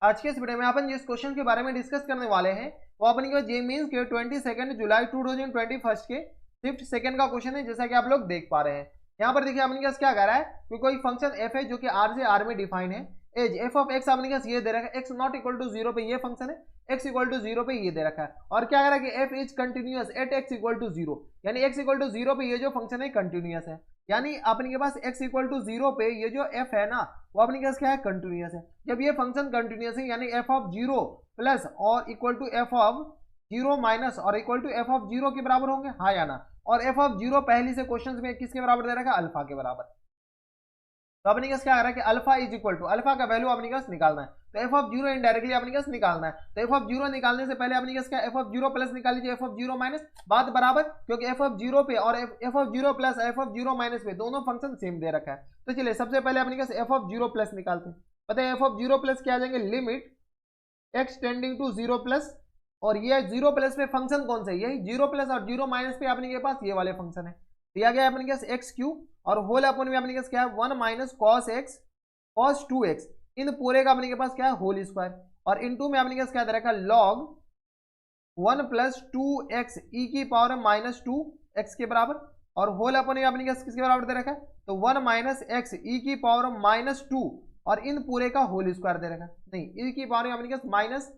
आज के इस वीडियो में अपन जिस क्वेश्चन के बारे में डिस्कस करने वाले हैं वो अपने के जे मीन्स के 22 जुलाई 2021 के शिफ्ट सेकंड का क्वेश्चन है, जैसा कि आप लोग देख पा रहे हैं। यहाँ पर देखिए अपने के पास क्या कह रहा है कि कोई फंक्शन f है जो कि r से r में डिफाइन है। एज f ऑफ x अपने के पास ये दे रखा है, x नॉट इक्वल टू 0 पे ये फंक्शन है, x इक्वल टू 0 पे ये दे रखा है। और क्या कह रहा है कि f is continuous at x equal to 0, यानी x इक्वल टू 0 पे ये जो फंक्शन है कंटिन्यूअस है। यानी अपने के पास x इक्वल टू 0 पे ये जो f है ना वो अपने के पास क्या है, कंटिन्यूअस है। जब ये फंक्शन कंटिन्यूअस है यानी f ऑफ 0 प्लस और equal to f of 0 minus और इक्वल टू f ऑफ 0 के बराबर होंगे, हाँ या ना। और f ऑफ 0 पहली से क्वेश्चन में किसके बराबर दे रखा है, अल्फा के बराबर। तो अपने पास क्या आ रहा है कि alpha is equal to alpha का वैल्यू अपने पास निकालना है। तो f ऑफ 0 इनडायरेक्टली अपने पास निकालना है। तो f ऑफ 0 निकालने से पहले अपने पास क्या f ऑफ 0 प्लस निकाल लीजिए, f ऑफ 0 माइनस, बात बराबर, क्योंकि f ऑफ 0 पे और f of 0 plus f of 0 minus पे दोनों फंक्शन सेम दे रखा है। तो चलिए सबसे पहले अपने पास f ऑफ 0 प्लस निकालते हैं। पता है f ऑफ 0 प्लस क्या आ जाएंगे, limit x tending to 0 plus, और ये 0 प्लस पे फंक्शन कौन सा है, यही 0 प्लस और 0 माइनस पे अपने के पास ये वाले फंक्शन है। दिया गया अपने पास एक्स क्यूब और होल अपन में अपने पास क्या है 1 minus cos x cos 2x, इन पूरे का अपने के पास क्या है होल स्क्वायर, और इनटू में अपने के पास क्या दे रखा है लॉग 1 प्लस 2x ई की पावर माइनस 2x के बराबर, और होल अपन में अपने के पास किसके बराबर दे रखा है, तो 1 माइनस एक्स ई की पावर माइनस 2 और इन पूरे का होल स्क्वायर दे रखा है, नहीं ई की पावर में अपने के पास माइनस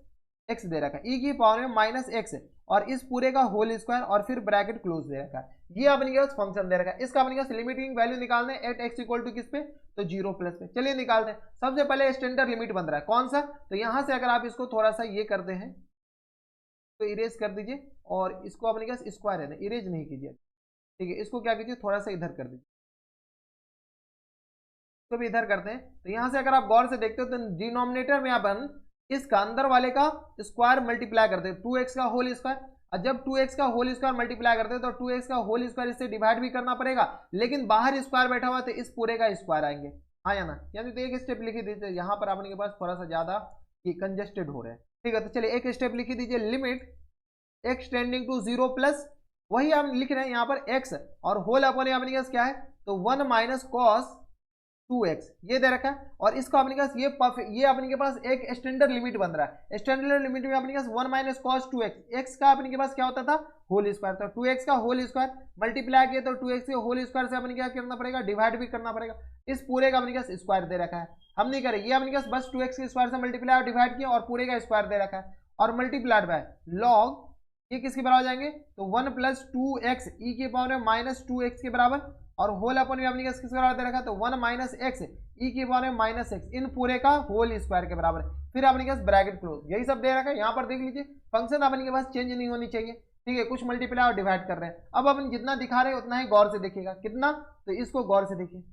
एक्स दे रखा है, ई की पावर में माइनस एक्स और इस पूरे का होल स्क्वायर और फिर ब्रैकेट क्लोज दे रखा है। ये अपने के पास फंक्शन दे रखा है। इसका अपने पास लिमिटिंग वैल्यू निकालना है एट एक्स इक्वल टू किस पे, तो 0 प्लस पे। चलिए निकालते हैं। सबसे पहले स्टैंडर्ड लिमिट बन रहा है कौन सा, तो यहां से अगर आप इसको थोड़ा सा ये करते हैं तो इरेज कर दीजिए, और इसको अपने पास स्क्वायर है ना, इरेज नहीं कीजिए, ठीक है। इसको क्या कीजिए थोड़ा सा इधर कर दीजिए, तो भी इधर करते हैं। तो यहां से अगर आप गौर से देखते हो तो डिनोमिनेटर में अपन इसका अंदर वाले का स्क्वायर मल्टीप्लाई करते हैं 2x का होल स्क्वायर, और जब 2x का होल स्क्वायर मल्टीप्लाई करते हैं तो 2x का होल स्क्वायर इससे डिवाइड भी करना पड़ेगा, लेकिन बाहर स्क्वायर बैठा हुआ तो इस पूरे का स्क्वायर आएंगे, हाँ या ना। यानी तो एक स्टेप लिखी दीजिए, यहाँ पर अपने के पास थोड़ा सा ज्यादा ये कंजेस्टेड हो रहे हैं, ठीक है। तो चलिए एक स्टेप लिखी दीजिए, limit x tending to 0 plus, वही हम लिख रहे हैं यहाँ पर x और होल अपने अपने पास क्या है, तो 1 माइनस कॉस 2x ये दे रखा है, और इसका अपने पास ये अपने के पास एक स्टैंडर्ड लिमिट बन रहा है। स्टैंडर्ड लिमिट में अपने पास 1 माइनस कॉस 2x, x का अपने के पास क्या होता था होल स्क्वायर, तो 2x का होल स्क्वायर मल्टीप्लाई किया तो 2x के होल स्क्वायर से अपने क्या करना पड़ेगा, डिवाइड भी करना पड़ेगा। इस पूरे का अपने पास स्क्वायर दे रखा है, हम नहीं करें, ये अपने पास बस 2x के स्क्वायर से मल्टीप्लाई और डिवाइड किया और पूरे का स्क्वायर दे रखा है, और मल्टीप्लाइड बाय लॉग ये किसके बराबर जाएंगे, तो 1 प्लस 2x ई के पावर में माइनस 2x के बराबर, और होल अपन में अपने किसके बराबर दे रखा है, तो 1 माइनस एक्स ई की पावर में माइनस एक्स, इन पूरे का होल स्क्वायर के बराबर, फिर अपने पास ब्रैकेट क्लोज, यही सब दे रखा है। यहाँ पर देख लीजिए फंक्शन अपने के पास चेंज नहीं होनी चाहिए, ठीक है। कुछ मल्टीप्लाई और डिवाइड कर रहे हैं, अब अपन जितना दिखा रहे हैं उतना ही गौर से देखिएगा, कितना, तो इसको गौर से देखिए,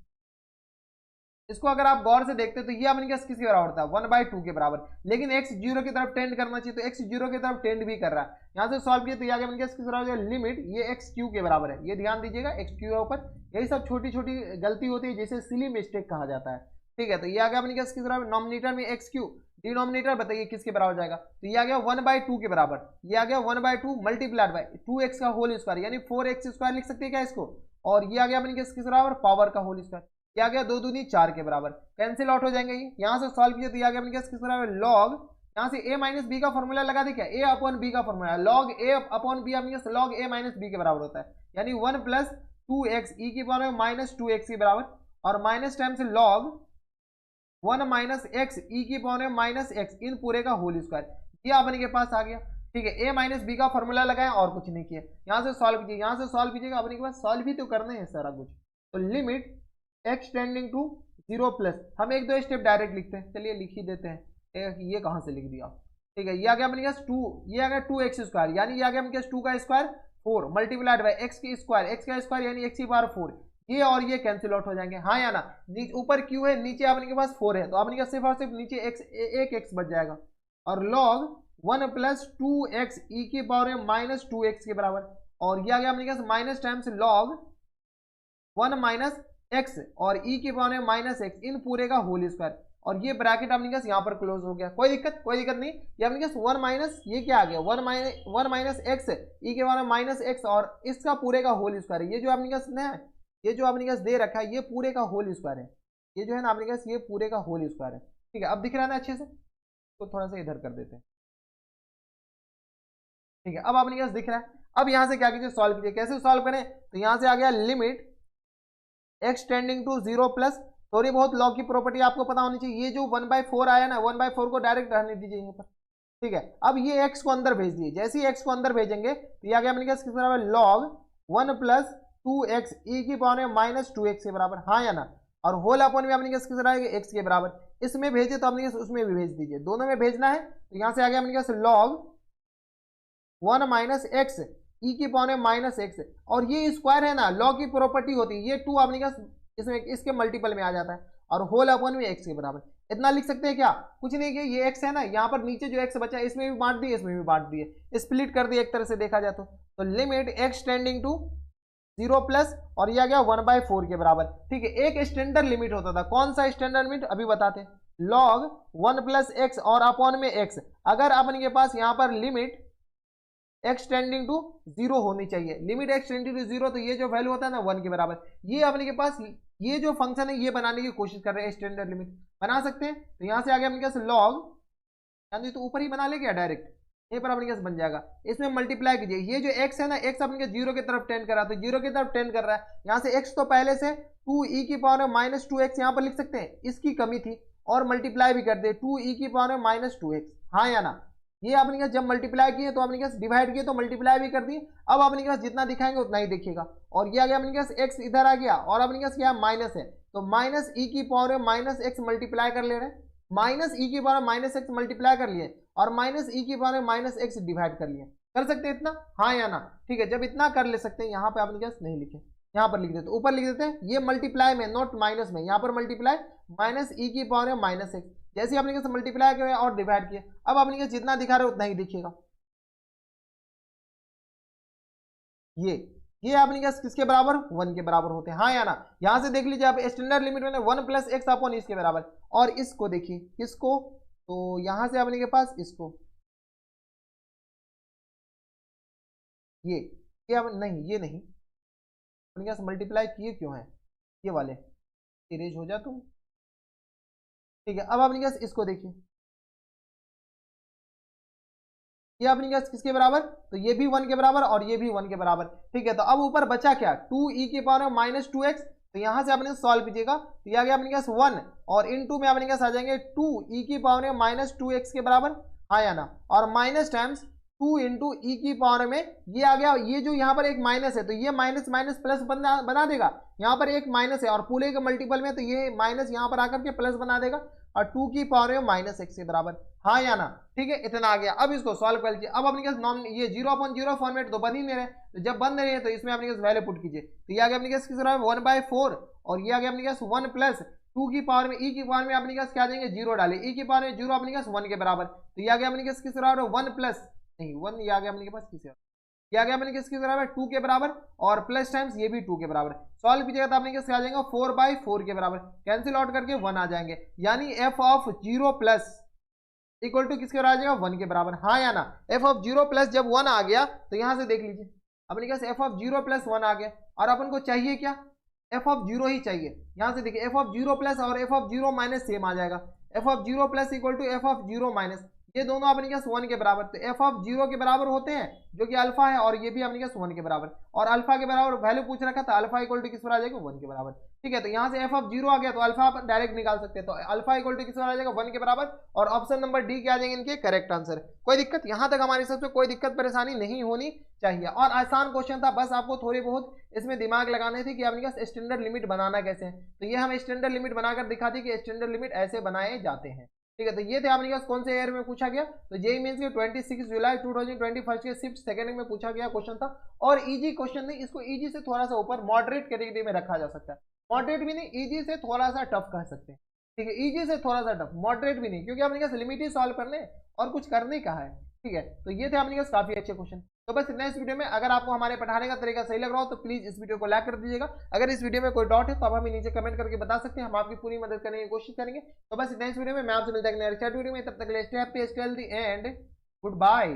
इसको अगर आप गौर से देखते तो ये अपने पास किसके बराबर था 1/2 के बराबर, लेकिन x 0 की तरफ टेंड करना चाहिए तो x 0 की तरफ टेंड भी कर रहा है। यहाँ से सॉल्व किया तो ये आगे अपने पास किस बराबर है, लिमिट ये x क्यू के बराबर है, ये ध्यान दीजिएगा x क्यू के ऊपर, यही सब छोटी छोटी गलती होती है जिसे सिली मिस्टेक कहा जाता है, ठीक है। तो ये आ गया अपने पास किस बराबर, नॉमिनेटर में एक्स क्यू, डिनोमिनेटर बताइए किसके बराबर जाएगा, तो ये आ गया 1/2 के बराबर, ये आ गया 1/2 मल्टीप्लाइड बाय 2x का होल स्क्वायर यानी 4x स्क्वायर लिख सकते हैं क्या इसको, और ये आ गया अपने किस बराबर पावर का होल स्क्वायर, ये आ गया 2 दूनी 4 के बराबर, कैंसिल आउट हो जाएंगे ये। यहाँ से सॉल्व कीजिए तो ये आ गया अपने किस बराबर लॉग, यहाँ से a माइनस बी का फॉर्मूला लगा दी क्या, a अपॉन b का formula log a upon b अपने लॉग a माइनस b के बराबर होता है, यानी 1 प्लस 2x ई की पावर में माइनस 2x के बराबर, और minus times log 1 minus x e की पावर में माइनस एक्स, इन पूरे का होल स्क्वायर, ये अपने के पास आ गया, ठीक है। a माइनस बी का फॉर्मूला लगाया और कुछ नहीं किया। यहाँ से सॉल्व कीजिए, यहाँ से सॉल्व कीजिएगा, अपने के पास सॉल्व ही तो करने हैं सारा कुछ। तो limit x tending to 0 plus, हम एक दो स्टेप डायरेक्ट लिखते हैं, चलिए लिख ही देते हैं, ये कहाँ से लिख दिया, ठीक है। ये आ गया अपने पास 2, ये आ गया 2x स्क्वायर, यानी ये आ गया अपने पास 2 का स्क्वायर 4 मल्टीप्लाइड बाय x की स्क्वायर, x का स्क्वायर यानी x की पावर 4, ये और ये कैंसिल आउट हो जाएंगे, हाँ या ना। ऊपर q है, नीचे अपने के पास 4 है, तो अपने के सिर्फ और सिर्फ नीचे एक x बच जाएगा, और log 1 प्लस 2x ई की पावर में माइनस 2x के बराबर, और ये आ गया अपने पास minus times log 1 minus x और ई की पावर में माइनस एक्स, इन पूरे का होल स्क्वायर, और ये ब्रैकेट अपने पास यहाँ पर क्लोज हो गया, कोई दिक्कत नहीं। ये अपने पास 1 माइनस ये क्या आ गया 1 माइनस एक्स ई के पावर में माइनस एक्स, और इसका पूरे का होल स्क्वायर है, ये जो अपने पास ना ये जो अपने पास दे रखा है ये पूरे का होल स्क्वायर है, ये जो है ना अपने पास ये पूरे का होल स्क्वायर है, ठीक है। अब दिख रहा है ना अच्छे से, इसको थोड़ा सा इधर कर देते हैं, ठीक है। अब अपने पास दिख रहा है। अब यहां से क्या कीजिए, सॉल्व कीजिए। कैसे सॉल्व करें, तो यहां से आ गया limit x tending to 0 plus, थोड़ी बहुत लॉ की प्रॉपर्टी आपको पता होनी चाहिए। ये जो 1/4 आया ना, 1/4 को डायरेक्ट रहने दीजिए यहाँ पर, ठीक है। अब ये x को अंदर भेज दिए, जैसे ही x को अंदर भेजेंगे तो ये आ गया अपने पास किस बराबर, log 1 प्लस 2x e की पावर में माइनस 2x के बराबर, हाँ या ना। और होल अपॉन में अपने पास किस बराबर, x के बराबर। इसमें भेजे तो अपने पास उसमें भी भेज दीजिए, दोनों में भेजना है। तो यहां से आ गया अपने पास log 1 माइनस एक्स ई की पावर में माइनस एक्स, और ये स्क्वायर है ना, लॉ की प्रॉपर्टी होती है, ये 2 अपने पास इसमें इसके मल्टीपल में आ जाता है, और होल अपॉन में x के बराबर। इतना लिख सकते हैं क्या, कुछ नहीं, कि ये x है ना, यहाँ पर नीचे जो x बचा है इसमें भी बांट दिए, इसमें भी बांट दिए, स्प्लिट कर दिए एक तरह से देखा जाए तो limit x tending to 0 plus, और ये आ गया 1/4 के बराबर, ठीक है। एक स्टैंडर्ड लिमिट होता था, कौन सा स्टैंडर्ड लिमिट अभी बताते हैं, log 1 प्लस एक्स और अपॉन में x। अगर अपने के पास यहाँ पर लिमिट x टेंडिंग टू 0 होनी चाहिए, लिमिट x टेंडिंग टू 0, तो ये जो वैल्यू होता है ना 1 के बराबर, ये अपने के पास ये जो फंक्शन है ये बनाने की कोशिश कर रहे हैं, स्टैंडर्ड लिमिट बना सकते हैं। तो यहां से आ गया अपने पास log, यानी तो ऊपर ही बना ले क्या डायरेक्ट, ये पर अपने पास बन जाएगा। इसमें मल्टीप्लाई कीजिए, ये जो x है ना, x अपने 0 की तरफ टेंड कर रहा है, तो 0 की तरफ टेंड कर रहा है, यहाँ से x तो पहले से 2e की पावर में माइनस 2x यहाँ पर लिख सकते हैं, इसकी कमी थी, और मल्टीप्लाई भी कर दे 2e की पावर में माइनस 2x, हाँ या ना। ये अपने पास जब मल्टीप्लाई किए तो अपने पास डिवाइड किए तो मल्टीप्लाई भी कर दिए। अब अपने पास जितना दिखाएंगे उतना ही दिखेगा, और ये आ गया अपने पास x इधर आ गया, और अपने पास क्या माइनस है, तो माइनस ई की पावर में माइनस एक्स मल्टीप्लाई कर ले रहे हैं, माइनस ई की पावर में माइनस एक्स मल्टीप्लाई कर लिए, और माइनस ई की पावर में माइनस एक्स डिवाइड कर लिए। कर सकते हैं इतना, हाँ या ना, ठीक है। जब इतना कर ले सकते हैं, यहाँ पे अपने पास नहीं लिखे, यहाँ पर लिख देते, ऊपर लिख देते हैं, ये मल्टीप्लाई में नॉट माइनस में, यहाँ पर मल्टीप्लाई माइनस ई की पावर में माइनस एक्स, जैसे अपने के मल्टीप्लाई किया और डिवाइड किया, अब अपने के जितना दिखा रहे उतना ही दिखेगा। ये अपने के किसके बराबर, 1 के बराबर होते हैं, हाँ या ना। यहां से देख लीजिए आप, स्टैंडर्ड लिमिट में 1 प्लस एक्स अपॉन इसके बराबर, और इसको देखिए किसको, तो यहां से अपने के पास इसको, ये अब नहीं, ये नहीं अपने पास मल्टीप्लाई किए क्यों है, ये वाले इरेज हो जा तुम, ठीक है। अब अपने पास इसको देखिए, ये अपने पास किसके बराबर, तो ये भी 1 के बराबर और ये भी 1 के बराबर, ठीक है। तो अब ऊपर बचा क्या, 2e की पावर में माइनस 2x, तो यहां से अपने सॉल्व कीजिएगा, तो ये आ गया अपने पास 1, और इनटू में अपने पास आ जाएंगे 2e की पावर में माइनस 2x के बराबर, हाँ या ना, और माइनस टाइम्स 2 इंटू ई की पावर में, ये आ गया, ये जो यहाँ पर एक माइनस है तो ये माइनस माइनस प्लस बना देगा, यहाँ पर एक माइनस है और पूरे के मल्टीपल में, तो ये माइनस यहाँ पर आकर के प्लस बना देगा, और 2 की पावर में माइनस एक्स के बराबर, हाँ या ना, ठीक है। इतना आ गया। अब इसको सॉल्व कर लीजिए। अब अपने पास नॉन ये 0/0 फॉर्मेट तो बन ही नहीं रहे, तो जब बन रहे हैं तो इसमें अपने पास वैल्यू पुट कीजिए, तो ये आ गया अपने पास किस बराबर 1/4, और ये आ गया अपने पास 1 प्लस 2 की पावर में ई की पावर में अपने पास क्या देंगे 0 डाले, ई की पावर में 0 अपने पास 1 के बराबर, तो ये आ गया अपने पास किस बराबर 1 प्लस नहीं 1, ये आ गया अपने पास किस, ये आ गया अपने किसके बराबर 2 के बराबर, और प्लस टाइम्स ये भी 2 के बराबर। सॉल्व कीजिएगा तो अपने किसके आ जाएगा 4/4 के बराबर, कैंसिल आउट करके 1 आ जाएंगे, यानी f of 0 plus equal to किसके बराबर आ जाएगा 1 के बराबर, हाँ या ना। एफ ऑफ 0 प्लस जब 1 आ गया तो यहां से देख लीजिए अपने पास एफ ऑफ 0 प्लस 1 आ गया, और अपन को चाहिए क्या, एफ ऑफ 0 ही चाहिए। यहां से देखिए एफ ऑफ 0 प्लस और एफ ऑफ 0 माइनस सेम आ जाएगा, f of 0 plus equal to f of 0 minus, ये दोनों अपने पास 1 के बराबर, तो एफ ऑफ 0 के बराबर होते हैं जो कि अल्फा है, और ये भी अपने पास 1 के बराबर, और अल्फा के बराबर वैल्यू पूछ रखा था, अल्फा इक्वल टू किस पर आ जाएगा 1 के बराबर, ठीक है। तो यहाँ से एफ ऑफ 0 आ गया तो अल्फा आप डायरेक्ट निकाल सकते हैं, तो अल्फा इक्वल टू किस पर आ जाएगा 1 के बराबर, और ऑप्शन नंबर डी क्या आ जाएंगे इनके करेक्ट आंसर। कोई दिक्कत, यहाँ तक हमारी सबसे कोई दिक्कत परेशानी नहीं होनी चाहिए, और आसान क्वेश्चन था, बस आपको थोड़ी बहुत इसमें दिमाग लगाने थे कि अपने पास स्टैंडर्ड लिमिट बनाना कैसे है, तो ये हम स्टैंडर्ड लिमिट बनाकर दिखाते कि स्टैंडर्ड लिमिट ऐसे बनाए जाते हैं, ठीक है। तो ये थे आपने पास कौन से ईयर में पूछा गया, तो जेईई मेंस के 26 जुलाई 2021 के शिफ्ट सेकंड में पूछा गया क्वेश्चन था, और इजी क्वेश्चन नहीं, इसको इजी से थोड़ा सा ऊपर मॉडरेट कैटेगरी में रखा जा सकता है, मॉडरेट भी नहीं, इजी से थोड़ा सा टफ कह सकते हैं, ठीक है, इजी से थोड़ा सा टफ, मॉडरेट भी नहीं, क्योंकि अपने पास लिमिट ही सॉल्व करने और कुछ करने का है, ठीक है। तो ये थे अपने पास काफी अच्छे क्वेश्चन। तो बस नेक्स्ट वीडियो में अगर आपको हमारे पढ़ाने का तरीका सही लग रहा हो तो प्लीज इस वीडियो को लाइक कर दीजिएगा, अगर इस वीडियो में कोई डाउट है तो आप हमें नीचे कमेंट करके बता सकते हैं, हम आपकी पूरी मदद करने की कोशिश करेंगे। तो बस नेक्स्ट वीडियो में मैं आपसे मिलता है नेक्स्ट वीडियो में, तब तक stay happy stay healthy and good bye.